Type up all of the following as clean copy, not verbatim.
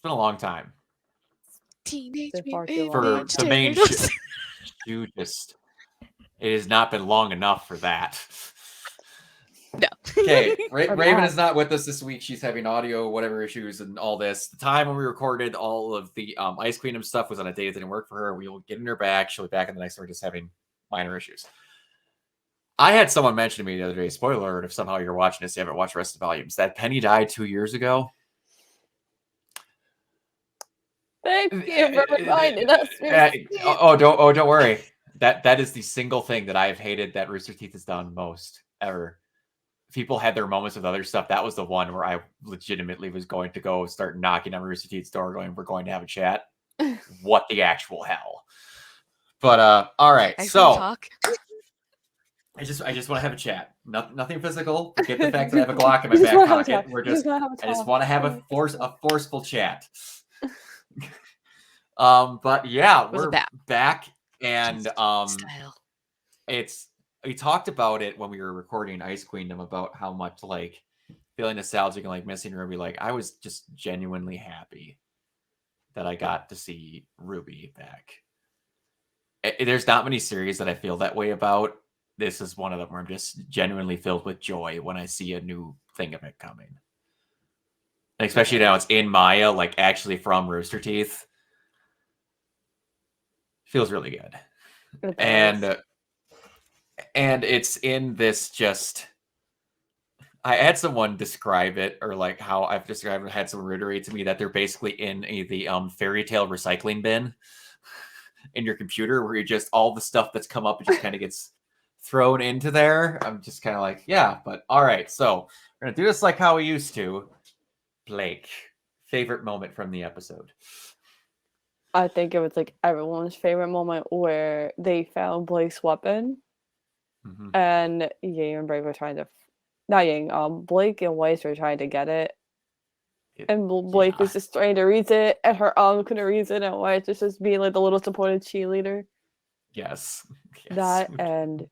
been a long time Teenage They're far Mutant too for long. Ninja the main Turtles. you just it has not been long enough for that. No. Okay, Or Raven bad. is not with us this week. She's having audio, whatever issues and all this. The time when we recorded all of the Ice Queen and stuff was on a day that didn't work for her. We will get in her back. She'll be back in the next one, just having minor issues. I had someone mention to me the other day, spoiler alert, if somehow you're watching this, you haven't watched the rest of the volumes, that Penny died 2 years ago. Thank you for reminding us. Don't worry. That is the single thing that I have hated that Rooster Teeth has done most ever. People had their moments with other stuff. That was the one where I legitimately was going to go start knocking on Rooster Teeth's door, going, "We're going to have a chat." What the actual hell? But all right, so talk. I just want to have a chat. Nothing physical. Forget the fact that I have a Glock in my back pocket. I just want to have a forceful chat. But yeah, we're back, and we talked about it when we were recording Ice Queendom about how much like feeling nostalgic and like missing RWBY. Like I was just genuinely happy that I got to see RWBY back. There's not many series that I feel that way about. This is one of them where I'm just genuinely filled with joy when I see a new thing of it coming. And especially now it's in Maya, like actually from Rooster Teeth. Feels really good. And it's in this just... I had someone describe it, or like how I've described it, had someone reiterate to me that they're basically in the fairy tale recycling bin in your computer, where you just all the stuff that's come up, it just kind of gets thrown into there. I'm just kind of like, yeah, but all right. So we're gonna do this like how we used to. Blake, favorite moment from the episode? I think it was like everyone's favorite moment where they found Blake's weapon, and Yang and Blake were trying to, not Yang, Blake and Weiss were trying to get it, and Blake was just trying to read it, and her couldn't read it, and Weiss was just being like the little supportive cheerleader. Yes. That and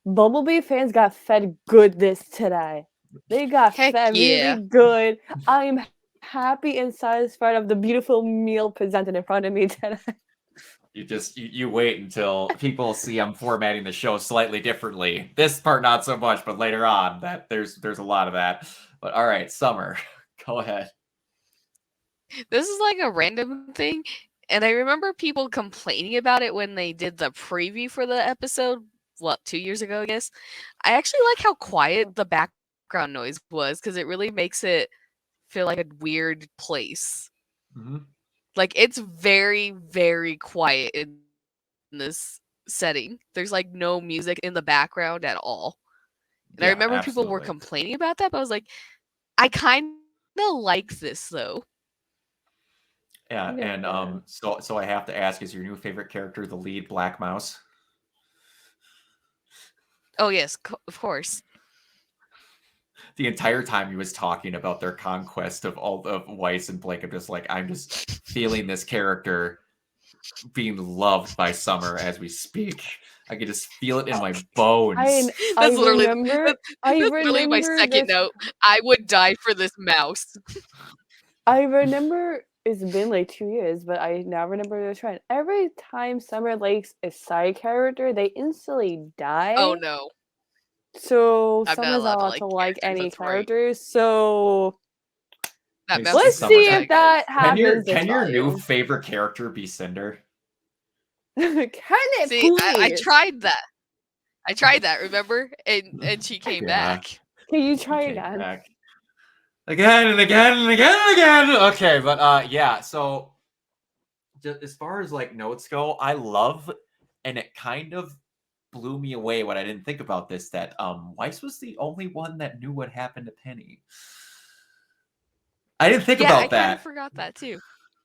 Bumblebee fans got fed good today. They got fed really good. I'm happy and satisfied of the beautiful meal presented in front of me today. You wait until people see I'm formatting the show slightly differently. This part not so much, but later on that there's a lot of that. But all right, Summer, go ahead. This is like a random thing, and I remember people complaining about it when they did the preview for the episode, 2 years ago, I guess. I actually like how quiet the background noise was, because it really makes it feel like a weird place. Like, it's very, very quiet in this setting. There's like no music in the background at all. And I remember people were complaining about that, but I was like, I kind of like this though. Yeah, and so I have to ask, is your new favorite character the lead Black Mouse? Oh yes, of course. The entire time he was talking about their conquest of all of Weiss and Blake, I'm just feeling this character being loved by Summer as we speak. I can just feel it in my bones. That's literally my second note. I would die for this mouse. I remember it's been like 2 years, but I now remember the trend. Every time Summer likes a side character, they instantly die. Oh no. So Summer's not allowed to like any characters. So let's see if that happens. Can your new favorite character be Cinder? Can it See, please? I tried that. Remember? And she came back. Can you try again? Again and again and again and again. Okay, but yeah, so just as far as like notes go, I love, and it kind of blew me away when I didn't think about this, that Weiss was the only one that knew what happened to Penny. I didn't think about that. I kind of forgot that too.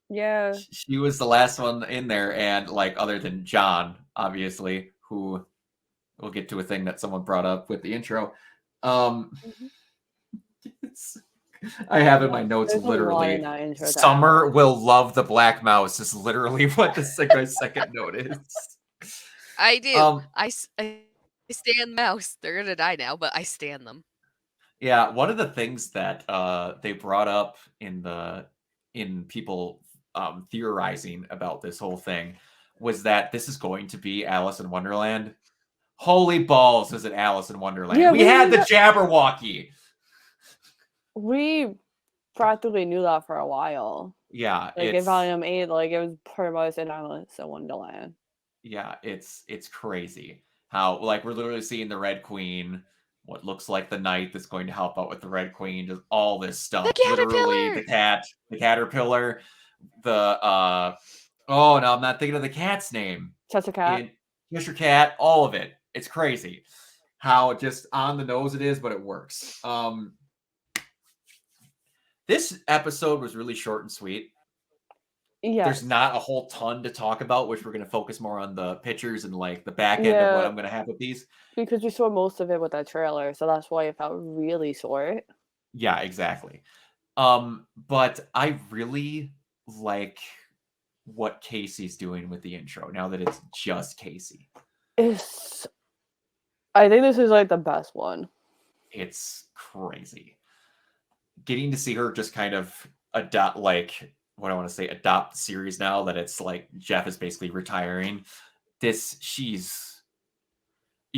Yeah. She was the last one in there, and like other than John, obviously, who we'll get to a thing that someone brought up with the intro. I have in my notes literally, Summer will love the Black Mouse is literally what the second note is. I do. I stand mouse. They're gonna die now, but I stand them. Yeah, one of the things that they brought up in the in people theorizing about this whole thing was that this is going to be Alice in Wonderland. Holy balls, is it Alice in Wonderland? Yeah, we had the Jabberwocky. We practically knew that for a while. Yeah, like in Volume 8, like it was pretty much in Alice in Wonderland. Yeah, it's crazy how like we're literally seeing the Red Queen, what looks like the knight that's going to help out with the Red Queen, just all this stuff. Literally, the caterpillar, the oh no, I'm not thinking of the cat's name. Cheshire Cat. Cheshire Cat, all of it. It's crazy how just on the nose it is, but it works. This episode was really short and sweet. Yes. There's not a whole ton to talk about, which we're going to focus more on the pictures and like the back end of what I'm going to have with these. Because we saw most of it with that trailer, so that's why it felt really short. Yeah, exactly. But I really like what Casey's doing with the intro now that it's just Casey. I think this is like the best one. It's crazy. Getting to see her just kind of adopt, like, what I want to say, adopt the series now that it's like Jeff is basically retiring. You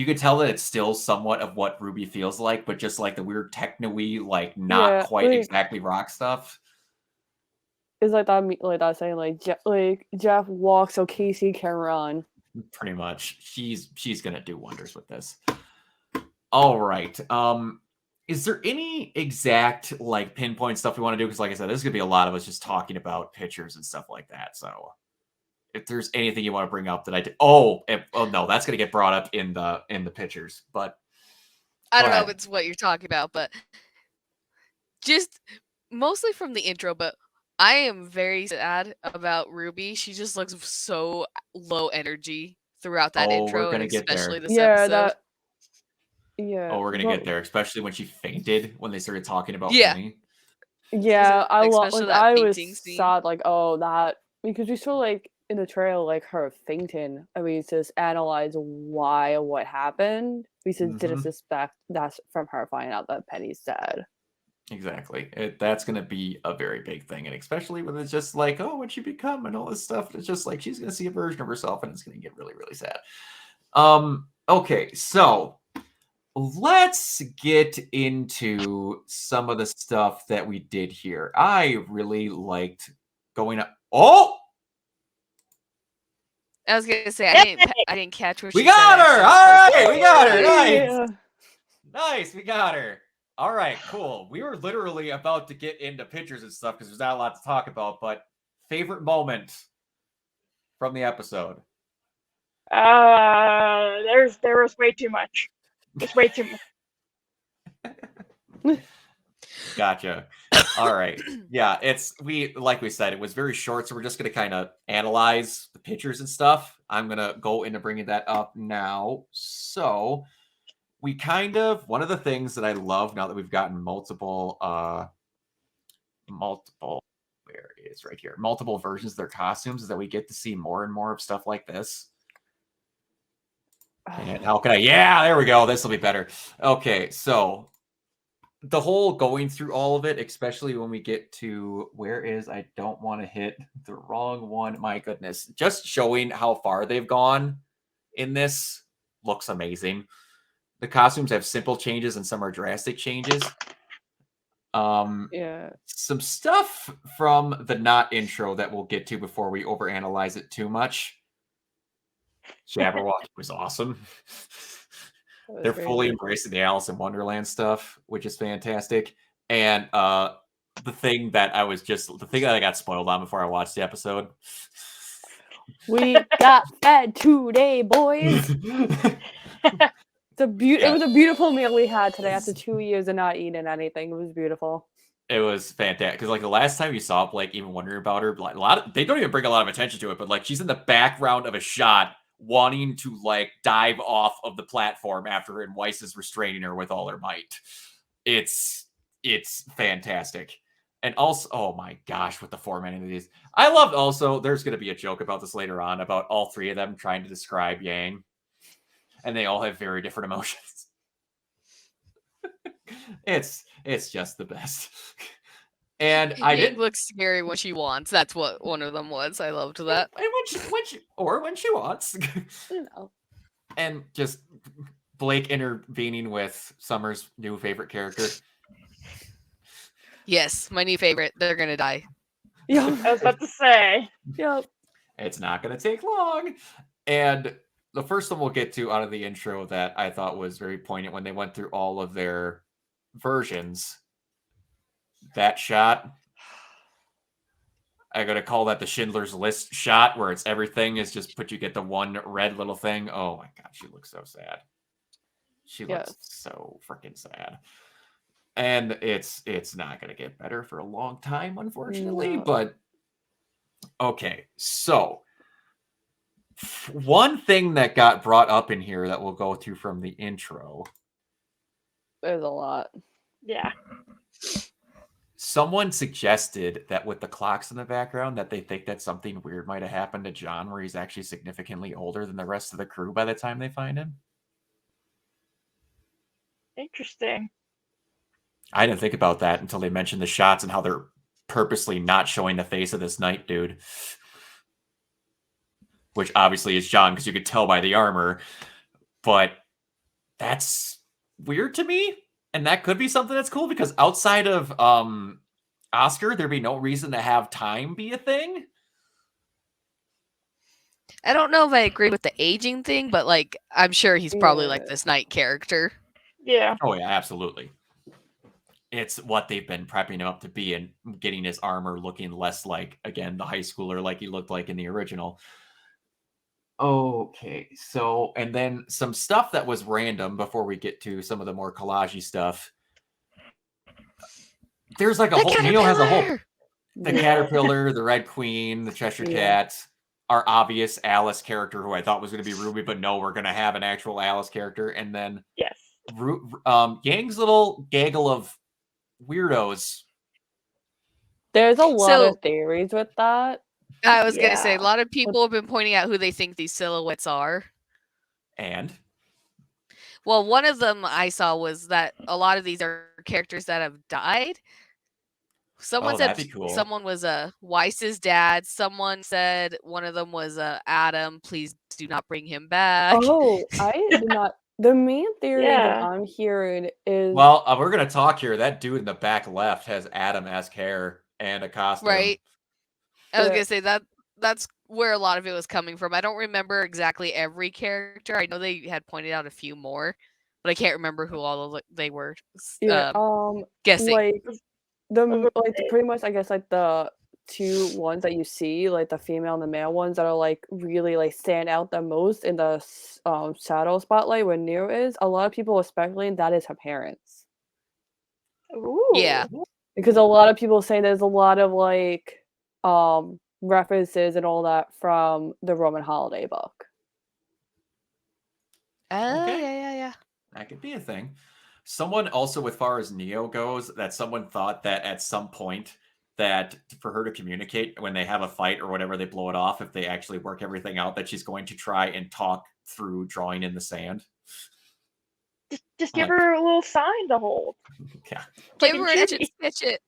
could tell that it's still somewhat of what RWBY feels like, but just like the weird techno-y, like not quite exactly rock stuff. It's like that saying like Jeff walks so Casey can run. Pretty much. She's gonna do wonders with this. All right. Is there any exact like pinpoint stuff we want to do? Because like I said, this is gonna be a lot of us just talking about pictures and stuff like that. So if there's anything you want to bring up that I did, no, that's gonna get brought up in the pictures. But I don't know if it's what you're talking about, but just mostly from the intro. But I am very sad about RWBY. She just looks so low energy throughout that intro, and especially this episode. Oh, we're gonna get there, especially when she fainted when they started talking about Penny. Yeah, I was sad, like, that because we saw like in the trailer like her fainting, and we just analyze what happened. We just didn't suspect that's from her finding out that Penny's dead. Exactly. That's going to be a very big thing. And especially when it's just like, oh, what'd she become and all this stuff. It's just like, she's going to see a version of herself and it's going to get really, really sad. Okay. So let's get into some of the stuff that we did here. I really liked going up. Oh! I was going to say, I didn't catch where we got her. All right. We got her. Nice. Nice. We got her. All right, cool. We were literally about to get into pictures and stuff because there's not a lot to talk about, but favorite moment from the episode? There was way too much. It's way too much. Gotcha. All right. Yeah, like we said, it was very short, so we're just going to kind of analyze the pictures and stuff. I'm going to go into bringing that up now. So we one of the things that I love now that we've gotten multiple where it is right here, multiple versions of their costumes is that we get to see more and more of stuff like this. And how can there we go. This will be better. Okay. So the whole going through all of it, especially when we get to I don't want to hit the wrong one. My goodness. Just showing how far they've gone in this looks amazing. The costumes have simple changes and some are drastic changes. Some stuff from the not intro that we'll get to before we overanalyze it too much. Jabberwocky was awesome. They're fully embracing the Alice in Wonderland stuff, which is fantastic. And the thing that I got spoiled on before I watched the episode. We got fed today, boys. It was a beautiful meal we had today after 2 years of not eating anything. It was beautiful. It was fantastic because like the last time you saw Blake even wondering about her, like they don't even bring a lot of attention to it, but like she's in the background of a shot wanting to like dive off of the platform after her, and Weiss is restraining her with all her might. It's fantastic. And also, oh my gosh, with the formatting of these, I loved also. There's going to be a joke about this later on about all three of them trying to describe Yang. And they all have very different emotions. It's just the best. And I Yang did looks scary when she wants. That's what one of them was. I loved that. And when she wants. You know. And just Blake intervening with Summer's new favorite character. Yes, my new favorite. They're gonna die. Yeah. I was about to say. Yep. It's not going to take long. And the first one we'll get to out of the intro that I thought was very poignant when they went through all of their versions. That shot, I gotta call that the Schindler's List shot, where it's everything is just you get the one red little thing. Oh my god, she looks so sad. She looks so freaking sad. And it's not gonna get better for a long time, unfortunately. No. But okay, so one thing that got brought up in here that we'll go through from the intro. There's a lot. Yeah. Someone suggested that with the clocks in the background that they think that something weird might have happened to John where he's actually significantly older than the rest of the crew by the time they find him. Interesting. I didn't think about that until they mentioned the shots and how they're purposely not showing the face of this night dude. Which obviously is John because you could tell by the armor. But that's weird to me. And that could be something that's cool because outside of Oscar, there'd be no reason to have time be a thing. I don't know if I agree with the aging thing, but like I'm sure he's probably like this night character. Yeah. Oh yeah, absolutely. It's what they've been prepping him up to be and getting his armor looking less like, again, the high schooler like he looked like in the original. Okay, so, and then some stuff that was random before we get to some of the more collage-y stuff. There's like a whole, Neo has a whole, the caterpillar, the Red Queen, the Cheshire Cat, our obvious Alice character who I thought was going to be RWBY, but no, we're going to have an actual Alice character. And then Yang's little gaggle of weirdos. There's a lot of theories with that. I was going to say, a lot of people have been pointing out who they think these silhouettes are. And? Well, one of them I saw was that a lot of these are characters that have died. Someone said someone was Weiss's dad. Someone said one of them was Adam. Please do not bring him back. Oh, I did not. The main theory that I'm hearing is... Well, we're going to talk here. That dude in the back left has Adam-esque hair and a costume. Right. I was going to say that's where a lot of it was coming from. I don't remember exactly every character. I know they had pointed out a few more, but I can't remember who all they were. Guessing. Pretty much, I guess, like the two ones that you see, like the female and the male ones that are like really like stand out the most in the shadow spotlight where Neo is. A lot of people are speculating that is her parents. Ooh. Yeah, because a lot of people say there's a lot of like references and all that from the Roman holiday book. Yeah. That could be a thing. Someone also, as far as Neo goes, that someone thought that at some point that for her to communicate when they have a fight or whatever, they blow it off, if they actually work everything out, that she's going to try and talk through drawing in the sand. Just give her a little sign to hold. Yeah. Give her an etch it, sketch it.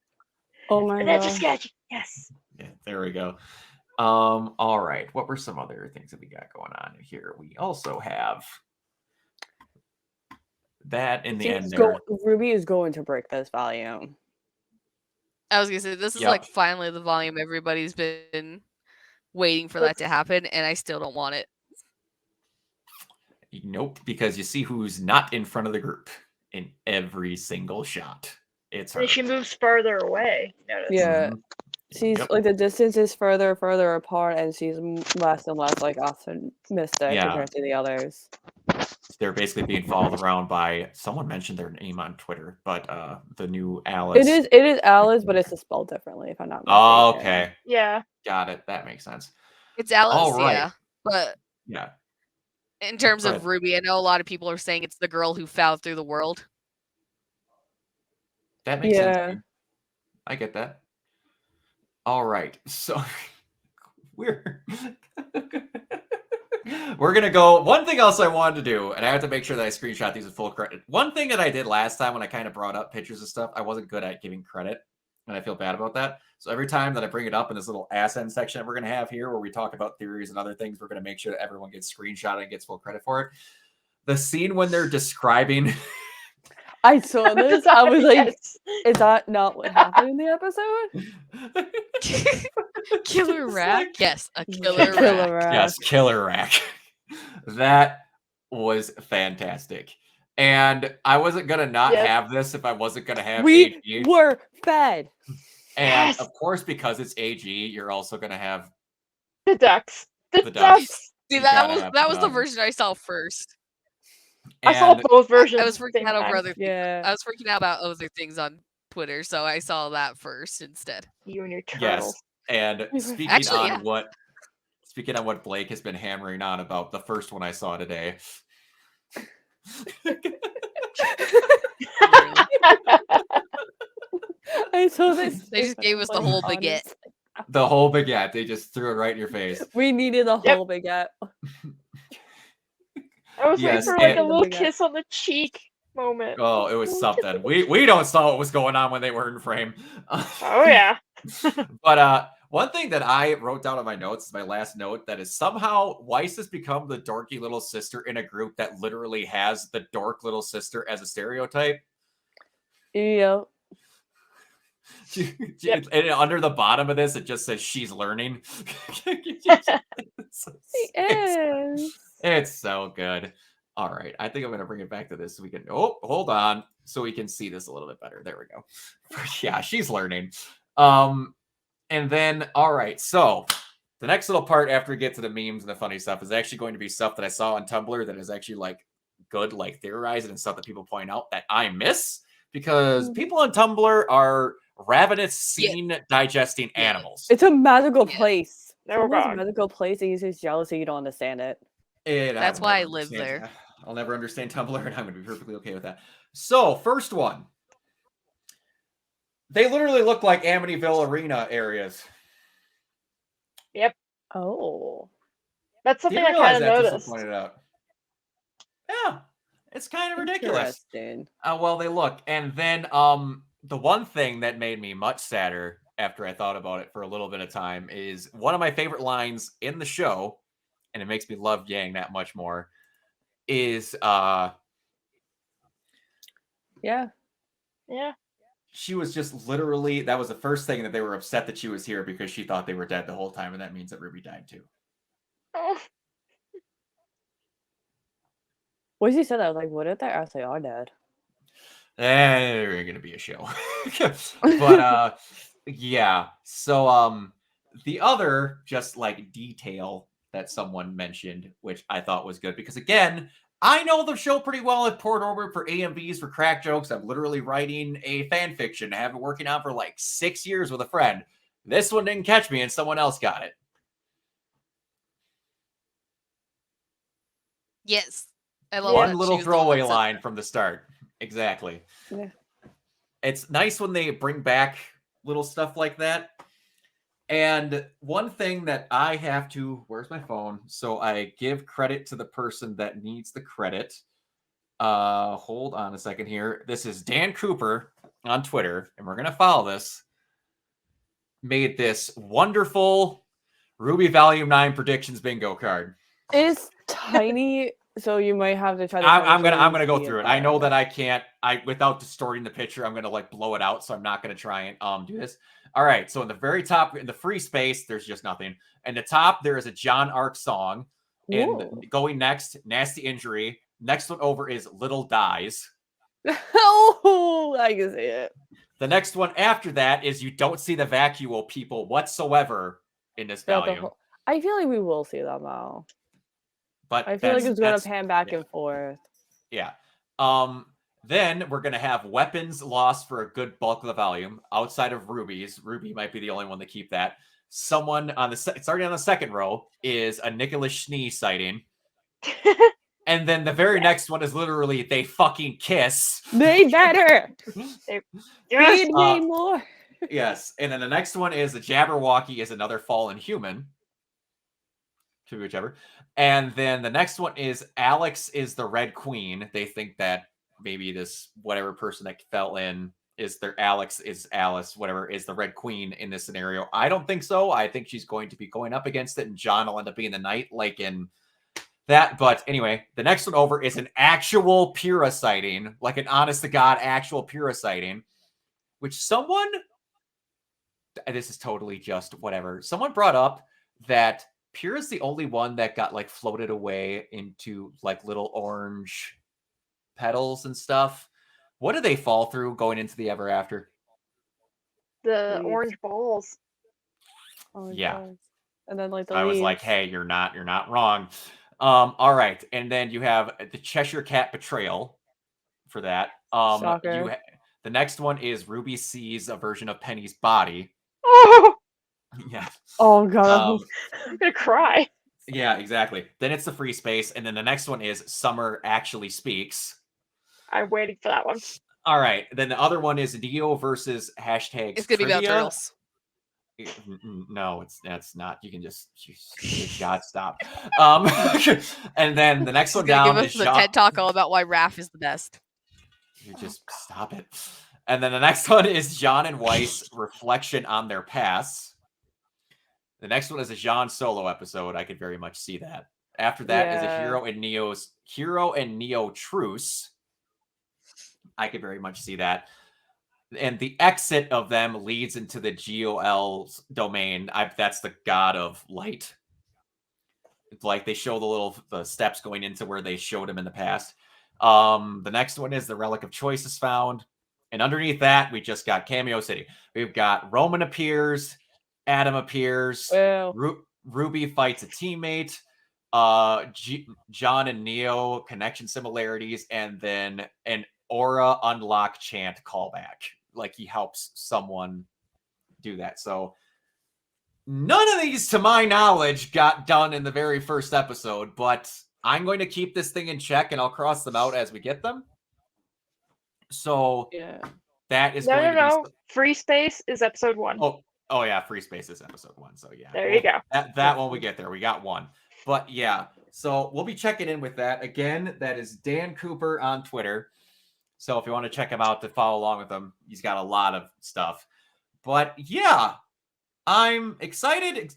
Oh my god. Etch a sketch. Yes. Yeah, there we go. All right. What were some other things that we got going on here? We also have that in the end there. RWBY is going to break this volume. I was gonna say this is like finally the volume everybody's been waiting for that to happen, and I still don't want it. Nope, because you see who's not in front of the group in every single shot. It's her. She moves further away. Yeah. She's like the distance is further apart, and she's less and less like optimistic compared to the others. They're basically being followed around by someone mentioned their name on Twitter, but the new Alice. It is Alice, but it's spelled differently if I'm not mistaken. Oh, okay. Yeah. Got it. That makes sense. It's Alice, all right. yeah. But yeah. In terms of RWBY, I know a lot of people are saying it's the girl who fell through the world. That makes sense. I get that. All right. So we're going to go. One thing else I wanted to do, and I have to make sure that I screenshot these with full credit. One thing that I did last time when I kind of brought up pictures of stuff, I wasn't good at giving credit. and I feel bad about that. So every time that I bring it up in this little ass end section that we're going to have here, where we talk about theories and other things, we're going to make sure that everyone gets screenshot and gets full credit for it. The scene when they're describing. I saw this. I was like, Yes. is that not what happened in the episode? Killer Just rat? like- Yes, a Yeah, killer killer rat. rat. Yes, killer rack. That was fantastic. And I wasn't going to not Yes. have this if I wasn't going to have We AG. were fed. And Yes. of course, because it's AG, you're also going to have The ducks. The The ducks. ducks. See, You that gotta was have that the was the dog. version I saw first. I saw And both versions. I was at the freaking same out over time. other things. Yeah. I was freaking out about other things on Twitter, so I saw that first instead. You and your turtles. yes, and were speaking Actually, on yeah. what Blake has been hammering on about, the first one I saw today. Literally. I saw this. They just gave us the whole baguette. The whole baguette, they just threw it right in your face. We needed a Yep. whole baguette. I was Yes, waiting for like a and- little kiss on the cheek moment. Oh, it was something. We don't saw what was going on when they were in frame. Oh yeah. But one thing that I wrote down on my notes is my last note, that is somehow Weiss has become the dorky little sister in a group that literally has the dork little sister as a stereotype. Yeah. Yep. And under the bottom of this, it just says she's learning. She is. It's so good. All right. I think I'm going to bring it back to this so we can. Oh, hold on. So we can see this a little bit better. There we go. Yeah, she's learning. And then, all right. So the next little part after we get to the memes and the funny stuff is actually going to be stuff that I saw on Tumblr that is actually like good, like theorizing and stuff that people point out that I miss, because people on Tumblr are ravenous scene digesting Yeah. animals. It's a magical Yeah. place. Never Tumblr's a wrong. magical place and you're just jealous and you don't understand it. That's I'll why never I live understand there. that. I'll never understand Tumblr, and I'm going to be perfectly okay with that. So, first one. They literally look like Amityville Arena areas. Oh. That's something I Didn't realize kind of that till noticed. someone pointed out. Yeah, it's kind of ridiculous. Interesting. Well, they look. And then the one thing that made me much sadder after I thought about it for a little bit of time is one of my favorite lines in the show, and it makes me love Yang that much more, is Yeah. Yeah. she was just literally, that was the first thing that they were upset that she was here because she thought they were dead the whole time, and that means that RWBY died too. Oh, Once you said that, I was like, what if they actually are dead? There ain't gonna be a show. But yeah. So the other just like detail that someone mentioned, which I thought was good, because again, I know the show pretty well. I've poured over for AMVs for crack jokes. I'm literally writing a fan fiction. I have been working on for like 6 years with a friend. This one didn't catch me and someone else got it. Yes. I love One that little she was the one throwaway that said line that. from the start. Exactly. Yeah. It's nice when they bring back little stuff like that. And one thing that I have to, where's my phone? So I give credit to the person that needs the credit. Hold on a second here. This is Dan Cooper on Twitter, and we're going to follow this. Made this wonderful RWBY Volume 9 predictions bingo card. It's tiny, so you might have to try to. I'm gonna go through it. I know that I can't. Without distorting the picture, I'm gonna like blow it out. So I'm not gonna try and do this. All right. So in the very top, in the free space, there's just nothing. And the top, there is a John Arc song. And Whoa. going next, Nasty Injury. Next one over is Little Dies. Oh, I can see it. The next one after that is You Don't See the Vacuole People whatsoever in this Throughout the volume. whole- I feel like we will see them now. But I feel like it's gonna that's- pan back yeah. and forth. Yeah. Then we're gonna have Weapons lost for a good bulk of the volume outside of RWBY's. RWBY might be the only one to keep that. Someone on the starting on the second row is a Nicholas Schnee sighting, and then the very next one is literally They Fucking Kiss. They better yes. feed me more. Yes, and then the next one is the Jabberwocky is another fallen human. To whichever. And then the next one is Alex is the Red Queen. They think that maybe this whatever person that fell in is Alice, whatever, is the Red Queen in this scenario. I don't think so. I think she's going to be going up against it, and John will end up being the knight, like in that. But anyway, the next one over is an actual Pyrrha sighting, like an honest-to-God actual Pyrrha sighting, which someone, this is totally just whatever, someone brought up that Pyrrha's the only one that got like floated away into like little orange petals and stuff. What do they fall through going into the ever after? The Leaves. orange balls. Yeah. And then like the I was like, leaves. hey, you're not wrong. All right. And then you have the Cheshire Cat betrayal for that. Shocker. The next one is Ruby sees a version of Penny's body. Oh, Yeah. Oh god. I'm gonna cry. Yeah, exactly. Then it's the free space, and then the next one is Summer actually speaks. I'm waiting for that one. All right. Then the other one is Neo versus hashtags It's gonna be about trivia. turtles. No, that's not. You can just God stop. And then the next He's one gonna down give is us the TED Talk all about why Raph is the best. You just stop it. And then the next one is John and Weiss reflection on their past. The next one is a Jean solo episode. I could very much see that. After that is a Hero and Neo truce. I could very much see that. And the exit of them leads into the GOL's domain. That's the god of light. Like they show the steps going into where they showed him in the past. The next one is the Relic of Choice is found. And underneath that, we just got Cameo City. We've got Roman appears, Adam appears, Ruby fights a teammate, John and Neo connection similarities, and then an Aura unlock chant callback. Like he helps someone do that. So none of these, to my knowledge, got done in the very first episode, but I'm going to keep this thing in check and I'll cross them out as we get them. So that is going to be... Free Space is episode 1. Oh yeah, Free Space is episode 1. So yeah. There you go. That one we get there. We got one. But yeah, so we'll be checking in with that. Again, that is Dan Cooper on Twitter. So if you want to check him out to follow along with him, he's got a lot of stuff. But yeah, I'm excited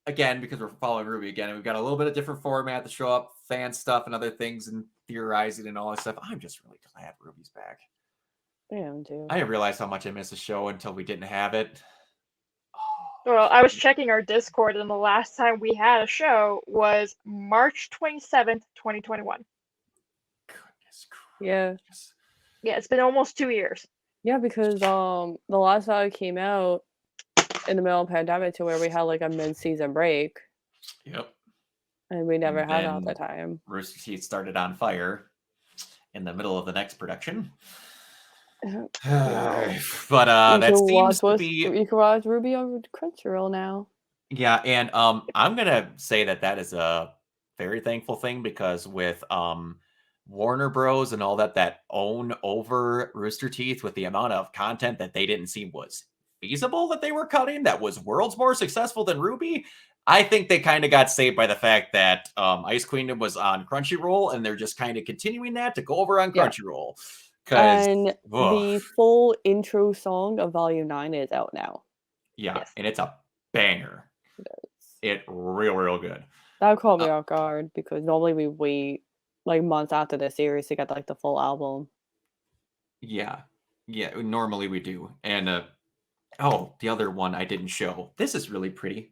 again because we're following RWBY again, and we've got a little bit of different format to show up fan stuff and other things and theorizing and all that stuff. I'm just really glad RWBY's back. Yeah, me too. I didn't realize how much I missed the show until we didn't have it. Well, I was checking our Discord, and the last time we had a show was March 27th, 2021. Goodness gracious. Yeah, it's been almost 2 years. Yeah, because the last time it came out in the middle of the pandemic to where we had like a mid-season break. Yep. And we never had it at the time. Rooster Teeth started on fire in the middle of the next production. But that seems to be... You can watch RWBY on Crunchyroll now. Yeah, and I'm gonna say that is a very thankful thing because with Warner Bros and all that own over Rooster Teeth with the amount of content that they didn't see was feasible that they were cutting that was worlds more successful than RWBY. I think they kind of got saved by the fact that Ice Queen was on Crunchyroll and they're just kind of continuing that to go over on Crunchyroll. And the full intro song of Volume 9 is out now. Yeah, and it's a banger. It is. It's real good. That caught me off guard because normally we wait like months after the series to get like the full album. Yeah, normally we do. And the other one I didn't show. This is really pretty.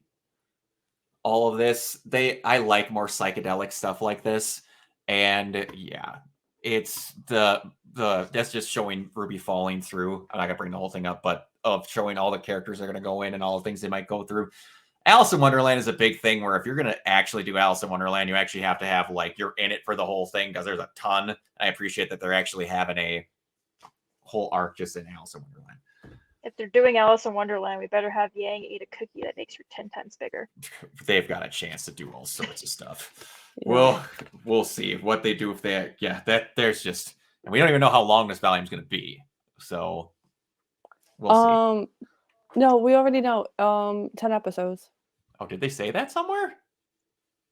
All of this, I like more psychedelic stuff like this, and yeah, it's that's just showing RWBY falling through. I'm not gonna bring the whole thing up, but of showing all the characters are gonna go in and all the things they might go through. Alice in Wonderland is a big thing where if you're gonna actually do Alice in Wonderland, you actually have to have like you're in it for the whole thing because there's a ton. I appreciate that they're actually having a whole arc just in Alice in Wonderland. If they're doing Alice in Wonderland, we better have Yang eat a cookie that makes her 10 times bigger. They've got a chance to do all sorts of stuff. Yeah. We'll see what they do if they. Yeah, there's just, and we don't even know how long this volume is going to be. So we'll see. No, we already know. 10 episodes. Oh, did they say that somewhere?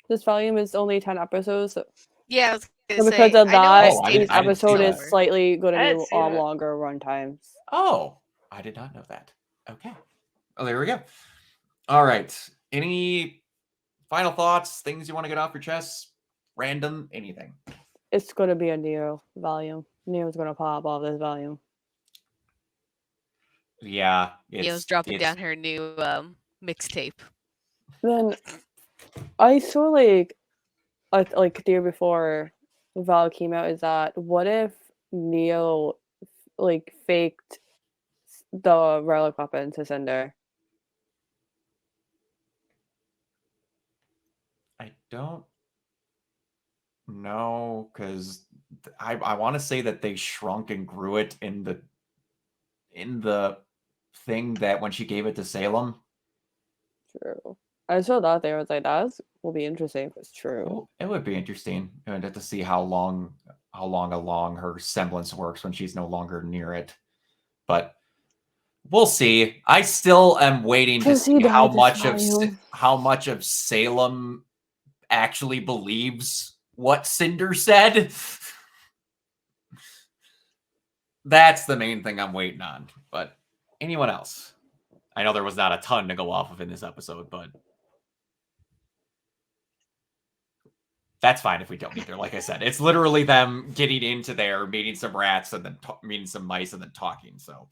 This volume is only 10 episodes. So... Yeah. So because of that, each episode is slightly going to do longer run times. Oh, I did not know that. Okay. Oh, there we go. All right. Any final thoughts? Things you want to get off your chest? Random? Anything? It's going to be a Neo volume. Neo's going to pop off this volume. Yeah. Neo's dropping down her new mixtape. Then I saw like the year before Val came out is that what if Neo like faked the relic weapon to Cinder? I don't know, because I want to say that they shrunk and grew it in the thing that when she gave it to Salem. True. I saw that there. I was like, that will be interesting if it's true. Well, it would be interesting to see how long along her semblance works when she's no longer near it. But we'll see. I still am waiting to see how much of Salem actually believes what Cinder said. That's the main thing I'm waiting on. But anyone else? I know there was not a ton to go off of in this episode, but that's fine if we don't either. Like I said, it's literally them getting into there, meeting some rats, and then meeting some mice, and then talking. So,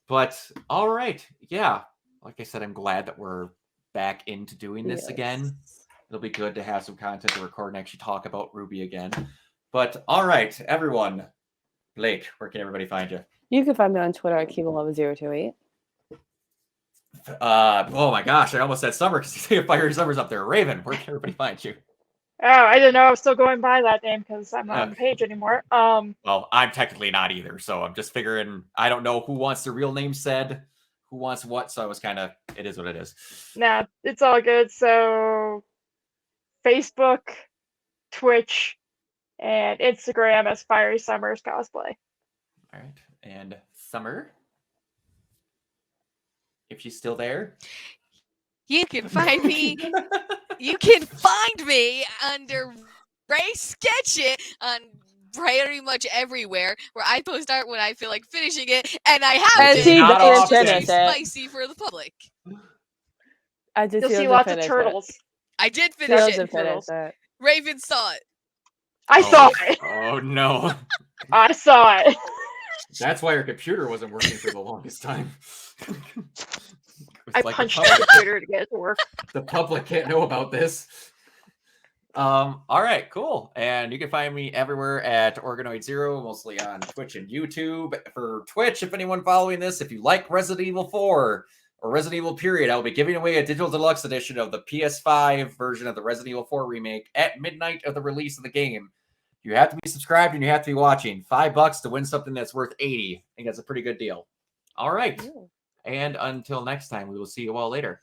but all right, yeah. Like I said, I'm glad that we're back into doing this again. It'll be good to have some content to record and actually talk about RWBY again. But all right, everyone. Blake, where can everybody find you? You can find me on Twitter at Keeble11028. Oh my gosh, I almost said Summer because you say Fiery Summer's up there. Raven, where can everybody find you? Oh, I didn't know I was still going by that name because I'm not on the page anymore. Well, I'm technically not either, so I'm just figuring I don't know who wants the real name said, who wants what, so I was kind of, it is what it is. Nah, it's all good. So, Facebook, Twitch, and Instagram as Fiery Summers Cosplay. All right, and Summer, if she's still there. You can find me. You can find me under Ray Sketch It on pretty much everywhere, where I post art when I feel like finishing it, and I have he been. doesn't It's finish too it. spicy for the public. You'll see lots of turtles. I did finish it. Finish it. Raven saw it. I saw it. Oh no. I saw it. That's why her computer wasn't working for the longest time. I punched the computer to get it to work. The public can't know about this. All right, cool. And you can find me everywhere at Organoid Zero, mostly on Twitch and YouTube. For Twitch, if anyone following this, if you like Resident Evil 4 or Resident Evil period, I will be giving away a digital deluxe edition of the PS5 version of the Resident Evil 4 remake at midnight of the release of the game. You have to be subscribed and you have to be watching. $5 to win something that's worth $80. I think that's a pretty good deal. All right. And until next time, we will see you all later.